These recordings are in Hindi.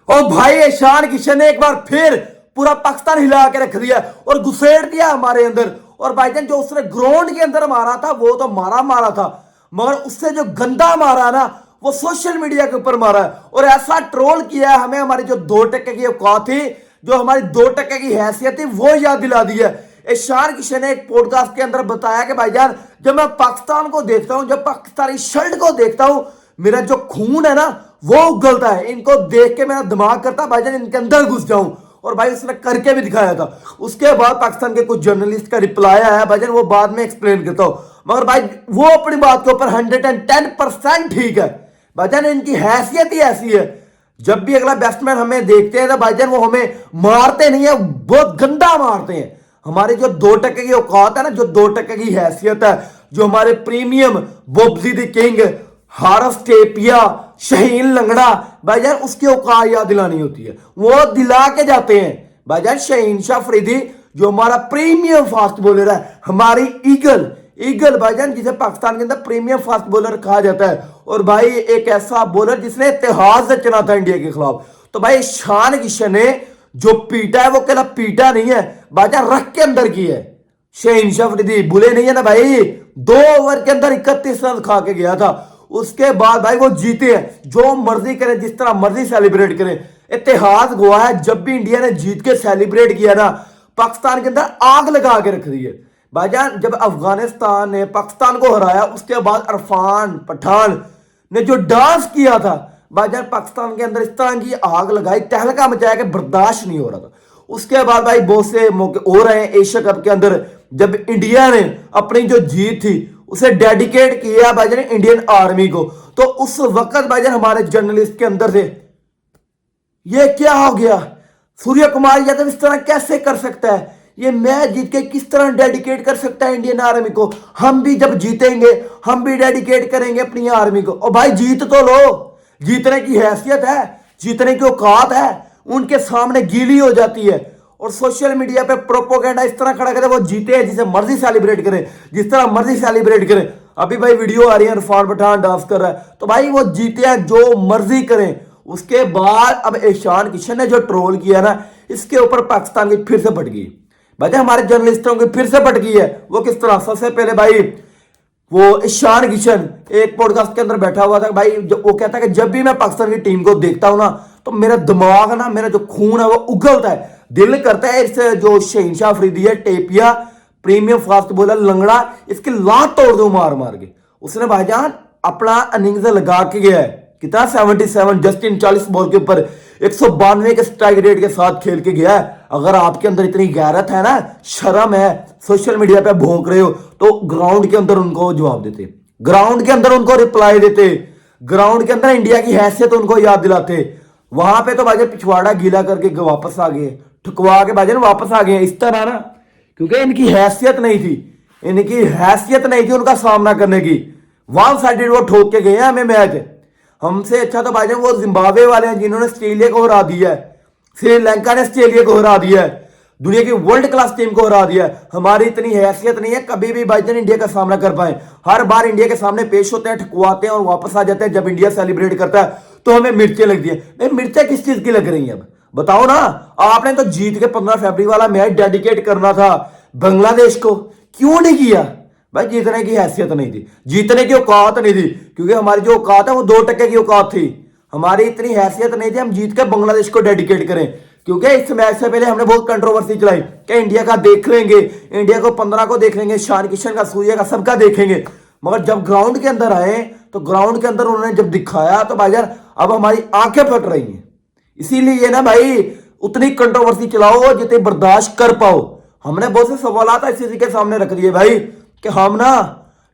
और भाई ईशान किशन ने एक बार फिर पूरा पाकिस्तान हिला के रख दिया और घुसेड़ दिया हमारे अंदर। और भाईजान जो उसने ग्राउंड के अंदर मारा था वो तो मारा मारा था, मगर उससे जो गंदा मारा ना वो सोशल मीडिया के ऊपर मारा है और ऐसा ट्रोल किया है हमें। हमारी जो 2% की औकात थी, जो हमारी 2% की हैसियत थी, वो याद दिला दी है। ईशान किशन ने एक पॉडकास्ट के अंदर बताया कि भाईजान जब मैं पाकिस्तान को देखता हूं, जब पाकिस्तानी शर्ट को देखता हूं, मेरा जो खून है ना वो उगलता है। इनको देख के मेरा दिमाग करता है भाईजान इनके अंदर घुस जाऊं। और भाई उसने करके भी दिखाया था। उसके बाद पाकिस्तान के कुछ जर्नलिस्ट का रिप्लाई आया भाईजान, वो बाद में एक्सप्लेन करता हूं, मगर भाई वो अपनी बात के ऊपर 110% ठीक है। भाईजान इनकी हैसियत ही ऐसी है, जब भी अगला बैट्समैन हमें देखते हैं तो भाईजान वो हमें मारते नहीं है, बहुत गंदा मारते हैं। हमारे जो 2% की औकात है ना, जो 2% की हैसियत है, जो हमारे प्रीमियम बोब्जी द किंग, हारस टेपिया, शहीन लंगड़ा, भाईजान उसकी औकात याद दिलानी होती है, वो दिला के जाते हैं। भाईजान शहीन शाह अफरीदी जो हमारा प्रीमियम फास्ट बॉलर है, हमारी ईगल भाईजान जिसे पाकिस्तान के अंदर प्रीमियम फास्ट बॉलर कहा जाता है, और भाई एक ऐसा बॉलर जिसने इतिहास रचना था इंडिया के खिलाफ। तो भाई ईशान किशन ने जो पीटा है वो कहला पीटा नहीं है भाईजान, रख के अंदर की है। शहीन शाह अफरीदी बुले नहीं है ना भाई, 2 ओवर के अंदर 31 रन खा के गया था। उसके बाद भाई वो जीते हैं, जो मर्जी करें, जिस तरह मर्जी सेलिब्रेट करें। इतिहास गवाह है, जब भी इंडिया ने जीत के सेलिब्रेट किया ना, पाकिस्तान के अंदर आग लगा के रख दी है। भाईजान जब अफगानिस्तान ने पाकिस्तान को हराया उसके बाद इरफान पठान ने जो डांस किया था भाईजान, पाकिस्तान के अंदर इस तरह की आग लगाई, तहलका मचाया कि बर्दाश्त नहीं हो रहा था। उसके बाद भाई बहुत से मौके हो रहे हैं एशिया कप के अंदर, जब इंडिया ने अपनी जो जीत थी उसे डेडिकेट किया भाईजान इंडियन आर्मी को, तो उस वक्त भाईजान हमारे जर्नलिस्ट के अंदर थे, ये क्या हो गया, सूर्य कुमार यादव इस तरह कैसे कर सकता है, ये मैच जीत के किस तरह डेडिकेट कर सकता है इंडियन आर्मी को। हम भी जब जीतेंगे हम भी डेडिकेट करेंगे अपनी आर्मी को। और भाई जीत तो लो, जीतने की हैसियत है, जीतने की औकात है, उनके सामने गीली हो जाती है। और सोशल मीडिया पे प्रोपोगेंडा इस तरह खड़ा करे वो जीते हैं, जिसे मर्जी सेलिब्रेट करें, जिस तरह मर्जी सेलिब्रेट करें। अभी भाई वीडियो आ रही है इरफान पठान डांस कर रहा है, तो भाई वो जीते हैं, जो मर्जी करें। उसके बाद अब ईशान किशन ने जो ट्रोल किया ना, इसके ऊपर पाकिस्तान की फिर से फट गई भाई, हमारे जर्नलिस्टों की फिर से फट गई है। वो किस तरह, सबसे पहले भाई वो ईशान किशन एक पॉडकास्ट के अंदर बैठा हुआ था भाई, वो कहता है कि जब भी मैं पाकिस्तान की टीम को देखता हूं ना तो मेरा दिमाग ना, मेरा जो खून है वो उगलता है, दिल करता है इससे जो शहीन शाह अफरीदी है, टेपिया प्रीमियम फास्ट बॉलर लंगड़ा, इसकी लात तोड़ दो मार मार के। उसने भाईजान अपना इनिंग्स लगा के गया है, कितना 77 जस्टिन 40 बॉल के ऊपर 192 के स्ट्राइक रेट के साथ खेल के गया है। अगर आपके अंदर इतनी गैरत है ना, शर्म है, सोशल मीडिया पे भौंक रहे हो, तो ग्राउंड के अंदर उनको जवाब देते, ग्राउंड के अंदर उनको रिप्लाई देते, ग्राउंड के अंदर इंडिया की हैसियत उनको याद दिलाते। वहां पे तो भाईजान पिछवाड़ा गीला करके वापस आ गए, ठुकवा के भाईजान वापस आ गए इस तरह ना, क्योंकि इनकी हैसियत नहीं थी, इनकी हैसियत नहीं थी उनका सामना करने की। वन साइडेड वो ठोक के गए हैं हमें मैच। हमसे अच्छा तो भाईजान वो जिम्बाब्वे वाले हैं जिन्होंने ऑस्ट्रेलिया को हरा दिया है, श्रीलंका ने ऑस्ट्रेलिया को हरा दिया है, दुनिया की वर्ल्ड क्लास टीम को हरा दिया है। हमारी इतनी हैसियत नहीं है कभी भी भाईजान इंडिया का सामना कर पाए। हर बार इंडिया के सामने पेश होते हैं, ठुकवाते हैं और वापस आ जाते हैं। जब इंडिया सेलिब्रेट करता है तो हमें मिर्चें लगती है। मिर्चें किस चीज की लग रही है, अब बताओ ना। आपने तो जीत के 15 फरवरी वाला मैच डेडिकेट करना था बांग्लादेश को, क्यों नहीं किया भाई? जीतने की हैसियत नहीं थी, जीतने की औकात नहीं थी, क्योंकि हमारी जो औकात है वो 2% की औकात थी। हमारी इतनी हैसियत नहीं थी हम जीत के बांग्लादेश को डेडिकेट करें, क्योंकि इस मैच से पहले हमने बहुत कंट्रोवर्सी चलाई कि इंडिया का देख लेंगे, इंडिया को 15 को देख लेंगे, ईशान किशन का, सूर्य का, सबका देखेंगे। मगर जब ग्राउंड के अंदर आए तो ग्राउंड के अंदर उन्होंने जब दिखाया तो भाईजान अब हमारी आंखें फट रही हैं। इसीलिए ना भाई उतनी कंट्रोवर्सी चलाओ जितने बर्दाश्त कर पाओ। हमने बहुत से सवाल इसी के सामने रख दिए भाई कि हम ना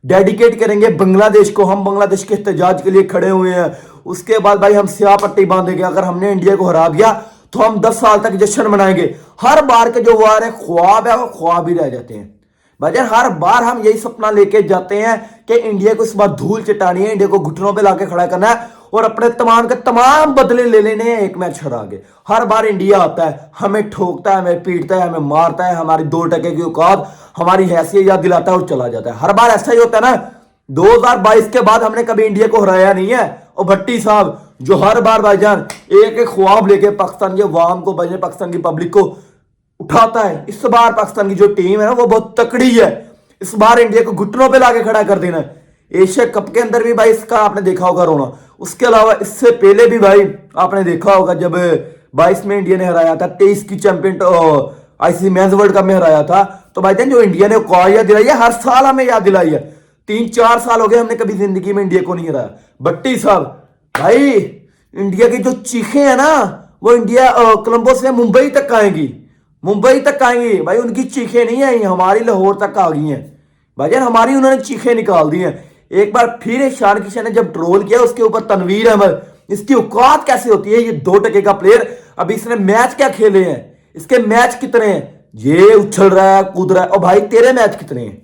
डेडिकेट करेंगे बांग्लादेश को, हम बांग्लादेश के एहतजाज के लिए खड़े हुए हैं। उसके बाद भाई हम स्याह पट्टी बांधेंगे, अगर हमने इंडिया को हरा दिया तो हम 10 साल तक जश्न मनाएंगे। हर बार के जो वार है ख्वाब है वो ख्वाब ही रह जाते हैं भाईजान। हर बार हम यही सपना लेके जाते हैं कि इंडिया को इस बार धूल चटानी है, इंडिया को घुटनों पे लाके खड़ा करना है और अपने तमाम के तमाम बदले ले लेने हैं एक मैच हरा के। हर बार इंडिया आता है, हमें ठोकता है, हमें पीटता है, हमें मारता है, हमारी 2% की औकात, हमारी हैसियत याद दिलाता है और चला जाता है। हर बार ऐसा ही होता है ना। 2022 के बाद हमने कभी इंडिया को हराया नहीं है। और भट्टी साहब जो हर बार भाईजान एक एक ख्वाब लेके पाकिस्तान के अवाम को, भाईजान पाकिस्तान की पब्लिक को उठाता है। इस बार पाकिस्तान की जो टीम है ना वो बहुत तकड़ी है। इस बार इंडिया को घुटनों पे लाके खड़ा कर देना है। एशिया कप के अंदर भी भाई इसका आपने देखा होगा रोना। उसके अलावा इससे पहले भी भाई आपने देखा होगा जब 22 में इंडिया ने हराया था, 23 की champion ICC men's world cup में हराया था। तो भाईजान जो इंडिया ने कौर याद दिलाई है, हर साल हमें याद दिलाई है। 3-4 साल हो गए हमने कभी जिंदगी में इंडिया को नहीं हराया। भट्टी साहब भाई इंडिया की जो चीखें है ना वो इंडिया कोलंबो से मुंबई तक आएंगी, मुंबई तक आएंगी भाई। उनकी चीखें नहीं आई, हमारी लाहौर तक आ गई हैं भाईजान, हमारी उन्होंने चीखें निकाल दी हैं। एक बार फिर ईशान किशन ने जब ट्रोल किया उसके ऊपर तनवीर अहमद, इसकी औकात कैसे होती है, ये 2 टके का प्लेयर, अभी इसने मैच क्या खेले हैं, इसके मैच कितने हैं, ये उछल रहा है कूद रहा है। और भाई तेरे मैच कितने हैं,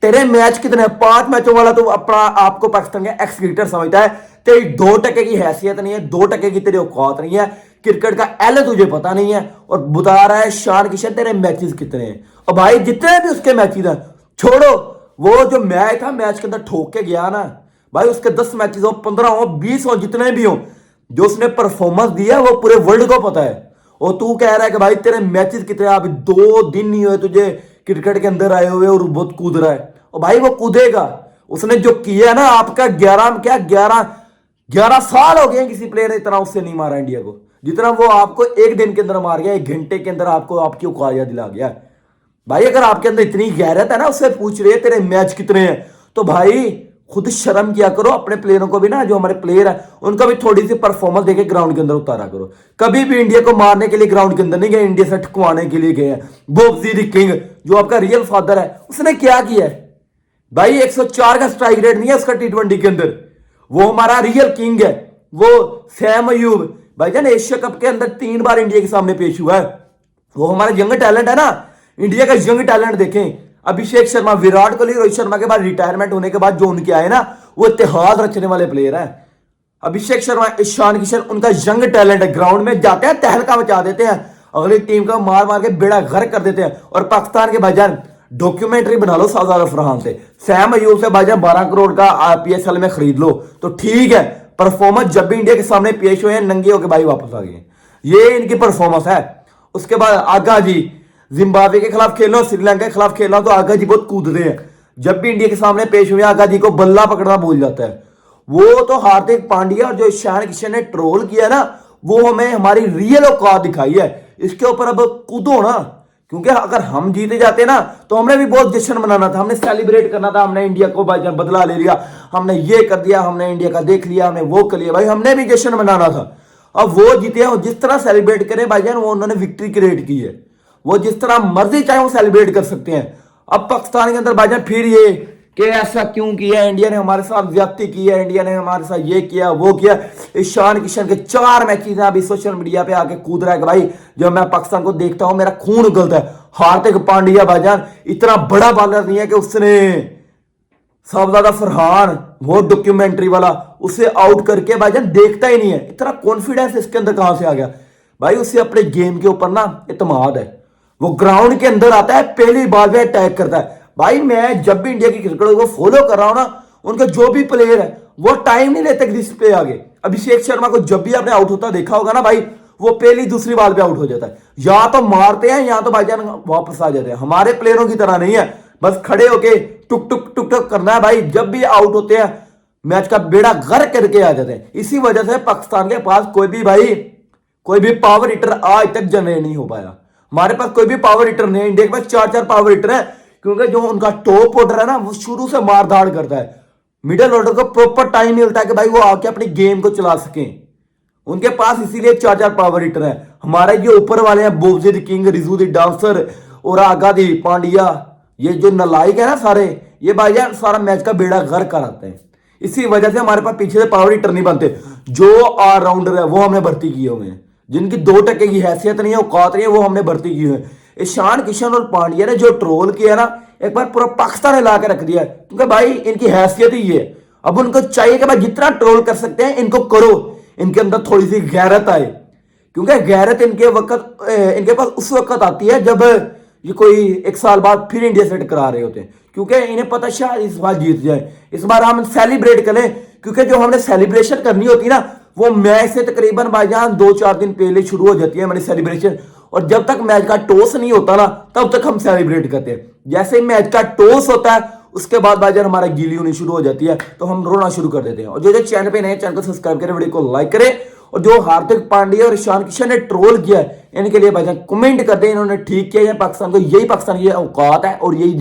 तेरे मैच कितने हैं? 5 मैचों वाला तो अपना आपको पाकिस्तान का एक्स क्रिकेटर समझता है। तेरी 2 टके की हैसियत नहीं है, 2 टके की तेरी औकात नहीं है, क्रिकेट का एल तुझे पता नहीं है। और बता रहा है ईशान किशन तेरे मैचेस कितने हैं। और भाई जितने भी उसके मैचेस हैं छोड़ो, वो जो मैच था मैच के अंदर ठोक के गया ना भाई, उसके 10 मैचेस हो, 15 हो, 20 हो, जितने भी हो, जो उसने परफॉर्मेंस दिया वो पूरे वर्ल्ड को पता है। और तू कह रहा है कि भाई तेरे मैचेस कितने, अभी 2 दिन नहीं हुए तुझे क्रिकेट के अंदर आए हुए और बहुत कूद रहा है। और भाई वो कूदेगा, उसने जो किया ना आपका 11 साल हो गए किसी प्लेयर ने इतना उससे नहीं मारा इंडिया को, जितना वो आपको एक दिन के अंदर मार गया, 1 घंटे के अंदर आपको आपकी औकात दिला गया। भाई अगर आपके अंदर इतनी गैरत है ना, उससे पूछ रहे हैं तेरे मैच कितने हैं, तो भाई खुद शर्म किया करो। अपने प्लेयरों को भी ना, जो हमारे प्लेयर है उनका भी थोड़ी सी परफॉर्मेंस देके ग्राउंड के अंदर उतारा करो। कभी भी इंडिया को मारने के लिए ग्राउंड के अंदर नहीं गए, इंडिया से ठुकवाने के लिए गए हैं। बोब्जी द किंग जो आपका रियल फादर है, उसने क्या किया है भाई? 104 का स्ट्राइक रेट नहीं है उसका T20 के अंदर, वो हमारा रियल किंग है। वो सैम अयूब भाईजान एशिया कप के अंदर 3 बार इंडिया के सामने पेश हुआ है। वो हमारा यंग टैलेंट है ना, इंडिया का यंग टैलेंट देखें। अभिषेक शर्मा, विराट कोहली, रोहित शर्मा के बाद रिटायरमेंट होने के बाद जो उनके आए ना, वो इतिहास रचने वाले प्लेयर हैं। अभिषेक शर्मा, ईशान किशन, उनका यंग टैलेंट है। ग्राउंड में जाते हैं तहलका मचा देते हैं, अगली टीम का मार मार के बेड़ा गर्क कर देते हैं। और पाकिस्तान के भाईजान डॉक्यूमेंट्री बना लो शाहजाद फरहान से, सैम अयूब से भाईजान 12 करोड़ का IPSL में खरीद लो तो ठीक है। परफॉर्मेंस जब भी इंडिया के सामने पेश हुए हैं नंगे होकर भाई वापस आ गए, ये इनकी परफॉर्मेंस है। उसके बाद आगा जी जिम्बाब्वे के खिलाफ खेलना, श्रीलंका के खिलाफ खेलना, तो आगा जी बहुत कूदते हैं। जब भी इंडिया के सामने पेश हुए आगा जी को बल्ला पकड़ना भूल जाता है। वो तो हार्दिक पांड्या और जो ईशान किशन ने ट्रोल किया ना, वो हमें हमारी रियल औकात दिखाई है। इसके ऊपर अब कूदो ना, क्योंकि अगर हम जीते जाते ना तो हमने भी बहुत जश्न मनाना था, हमने सेलिब्रेट करना था, हमने इंडिया को भाईजान बदला ले लिया, हमने ये कर दिया, हमने इंडिया का देख लिया, हमने वो कर लिया, भाई हमने भी जश्न मनाना था। अब वो जीते हैं, जिस तरह सेलिब्रेट करें भाईजान, वो उन्होंने विक्ट्री क्रिएट की है, वो जिस तरह मर्जी चाहे वो सेलिब्रेट कर सकते हैं। अब पाकिस्तान के अंदर भाईजान फिर ये कि ऐसा क्यों किया, इंडिया ने हमारे साथ ज्यादती की है, इंडिया ने हमारे साथ ये किया वो किया। ईशान किशन के 4 मैचेस हैं, अभी सोशल मीडिया पे आके कूद रहा है कि भाई जब मैं पाकिस्तान को देखता हूं मेरा खून उगलता है। हार्दिक पांड्या भाईजान इतना बड़ा बॉलर नहीं है कि उसने साहबजादा फरहान वो डॉक्यूमेंट्री वाला उसे आउट करके भाईजान देखता ही नहीं है। इतना कॉन्फिडेंस इसके अंदर कहां से आ गया भाई? उसे अपने गेम के ऊपर ना इत्मीनान है, वो ग्राउंड के अंदर आता है, पहली बॉल पे अटैक करता है। भाई मैं जब भी इंडिया की क्रिकेट को फॉलो कर रहा हूं ना, उनके जो भी प्लेयर है वो टाइम नहीं लेते किसी पे आगे। अभिषेक शर्मा को जब भी आपने आउट होता देखा होगा ना भाई, वो पहली दूसरी बॉल पे आउट हो जाता है, या तो मारते हैं या तो भाईजान वापस आ जाते हैं। हमारे प्लेयरों की तरह नहीं है बस खड़े होके टुक टुक टुक टुक करना है भाई। जब भी आउट होते हैं मैच का बेड़ा गर्क करके आ जाते हैं। इसी वजह से पाकिस्तान के पास कोई भी पावर हिटर आज तक जनरेट नहीं हो पाया। हमारे पास कोई भी पावर हिटर नहीं है। इंडिया के पास 4 पावर हिटर है, क्योंकि जो उनका टॉप ऑर्डर है ना वो शुरू से मारधाड़ करता है। मिडिल ऑर्डर को प्रॉपर टाइम मिलता है कि भाई वो आके अपनी गेम को चला सके। उनके पास इसीलिए 4 पावर हिटर है। हमारे जो ऊपर वाले हैं Bobji the king, Riju the dancer और आगा दी पांड्या, ये जो नलायक है ना सारे, ये भाईजान सारा मैच का बेड़ा गर्क कराते हैं। इसी वजह से हमारे पास पीछे से पावर हिटर नहीं बनते। जो ऑलराउंडर है वो हमने भर्ती किए हुए हैं, जिनकी 2 टके की हैसियत नहीं है, औकात नहीं है, वो हमने भर्ती की है। ईशान किशन और पांड्या ने जो ट्रोल किया ना, एक बार पूरा पाकिस्तान हिला के रख दिया, क्योंकि भाई इनकी हैसियत ही है। अब उनको चाहिए कि भाई जितना ट्रोल कर सकते हैं इनको करो, इनके अंदर थोड़ी सी गैरत आए, क्योंकि गैरत इनके पास उस वक्त आती है जब ये कोई 1 साल बाद फिर इंडिया से टकरा रहे होते हैं, क्योंकि इन्हें पता शायद इस बार जीत जाए, इस बार हम सेलिब्रेट करें। क्योंकि जो हमने सेलिब्रेशन करनी होती है ना, वो मैच से तकरीबन भाईजान 2-4 दिन पहले शुरू हो जाती है हमारी सेलिब्रेशन। और जब तक मैच का टॉस नहीं होता ना तब तक हम सेलिब्रेट करते हैं। जैसे ही मैच का टॉस होता है उसके बाद भाईजान हमारा गीली होनी शुरू हो जाती है, तो हम रोना शुरू कर देते हैं। और जो जो चैनल पे नए, चैनल को सब्सक्राइब करें, वीडियो को लाइक करें। और जो हार्दिक पांड्या और ईशान किशन ने ट्रोल किया है इनके लिए भाईजान कमेंट कर दें, इन्होंने ठीक किया है। पाकिस्तान को, यही पाकिस्तान की औकात है और यही